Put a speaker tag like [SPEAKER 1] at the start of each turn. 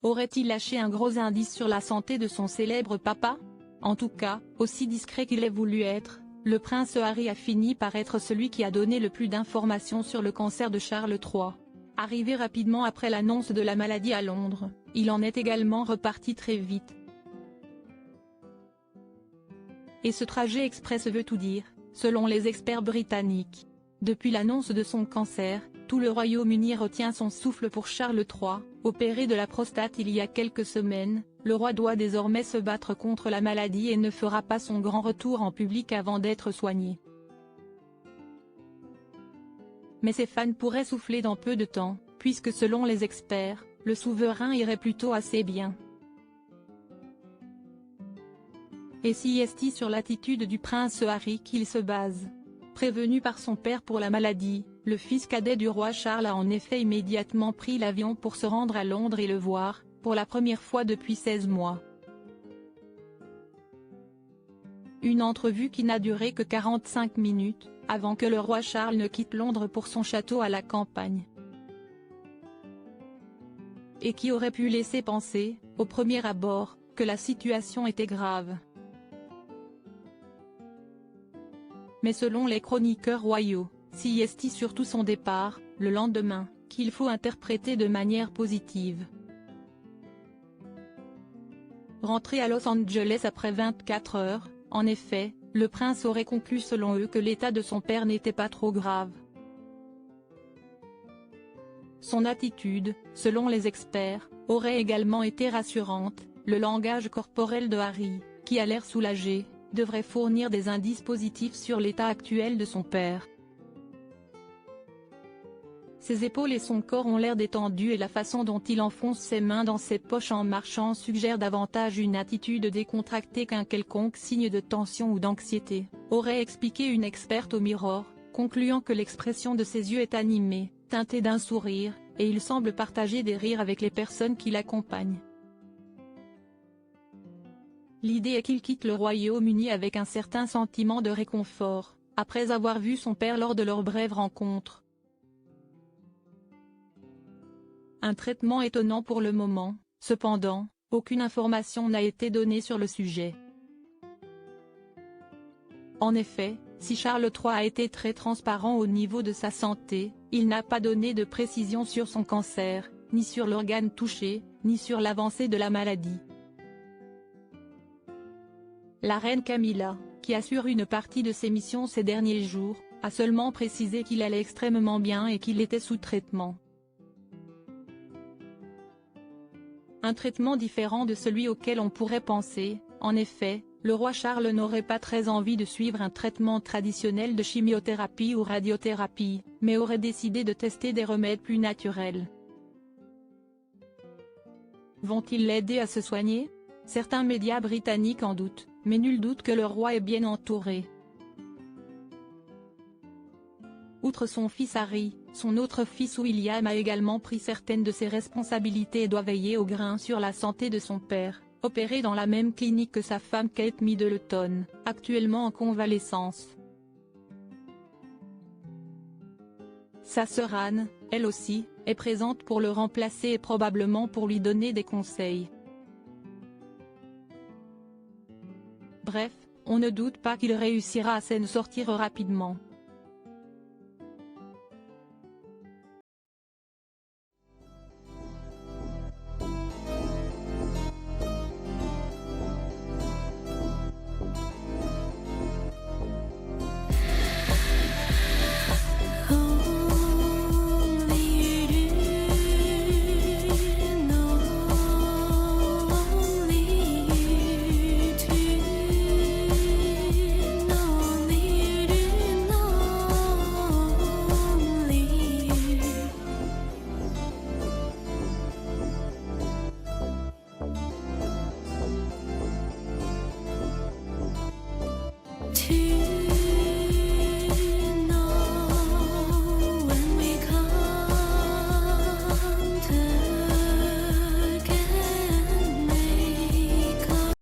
[SPEAKER 1] Aurait-il lâché un gros indice sur la santé de son célèbre papa? En tout cas, aussi discret qu'il ait voulu être, le prince Harry a fini par être celui qui a donné le plus d'informations sur le cancer de Charles III. Arrivé rapidement après l'annonce de la maladie à Londres, il en est également reparti très vite. Et ce trajet express veut tout dire, selon les experts britanniques. Depuis l'annonce de son cancer, tout le Royaume-Uni retient son souffle pour Charles III, opéré de la prostate il y a quelques semaines. Le roi doit désormais se battre contre la maladie et ne fera pas son grand retour en public avant d'être soigné. Mais ses fans pourraient souffler dans peu de temps, puisque selon les experts, le souverain irait plutôt assez bien. Et si est-il sur l'attitude du prince Harry qu'il se base? Prévenu par son père pour la maladie, le fils cadet du roi Charles a en effet immédiatement pris l'avion pour se rendre à Londres et le voir, pour la première fois depuis 16 mois. Une entrevue qui n'a duré que 45 minutes, avant que le roi Charles ne quitte Londres pour son château à la campagne. Et qui aurait pu laisser penser, au premier abord, que la situation était grave. Mais selon les chroniqueurs royaux, si est surtout son départ, le lendemain, qu'il faut interpréter de manière positive. Rentré à Los Angeles après 24 heures, en effet, le prince aurait conclu selon eux que l'état de son père n'était pas trop grave. Son attitude, selon les experts, aurait également été rassurante. Le langage corporel de Harry, qui a l'air soulagé, devrait fournir des indices positifs sur l'état actuel de son père. Ses épaules et son corps ont l'air détendus et la façon dont il enfonce ses mains dans ses poches en marchant suggère davantage une attitude décontractée qu'un quelconque signe de tension ou d'anxiété, aurait expliqué une experte au Mirror, concluant que l'expression de ses yeux est animée, teintée d'un sourire, et il semble partager des rires avec les personnes qui l'accompagnent. L'idée est qu'il quitte le Royaume-Uni avec un certain sentiment de réconfort, après avoir vu son père lors de leur brève rencontre. Un traitement étonnant pour le moment, cependant, aucune information n'a été donnée sur le sujet. En effet, si Charles III a été très transparent au niveau de sa santé, il n'a pas donné de précision sur son cancer, ni sur l'organe touché, ni sur l'avancée de la maladie. La reine Camilla, qui assure une partie de ses missions ces derniers jours, a seulement précisé qu'il allait extrêmement bien et qu'il était sous traitement. Un traitement différent de celui auquel on pourrait penser. En effet, le roi Charles n'aurait pas très envie de suivre un traitement traditionnel de chimiothérapie ou radiothérapie, mais aurait décidé de tester des remèdes plus naturels. Vont-ils l'aider à se soigner? Certains médias britanniques en doutent, mais nul doute que le roi est bien entouré. Outre son fils Harry, son autre fils William a également pris certaines de ses responsabilités et doit veiller au grain sur la santé de son père, opéré dans la même clinique que sa femme Kate Middleton, actuellement en convalescence. Sa sœur Anne, elle aussi, est présente pour le remplacer et probablement pour lui donner des conseils. Bref, on ne doute pas qu'il réussira à s'en sortir rapidement.
[SPEAKER 2] To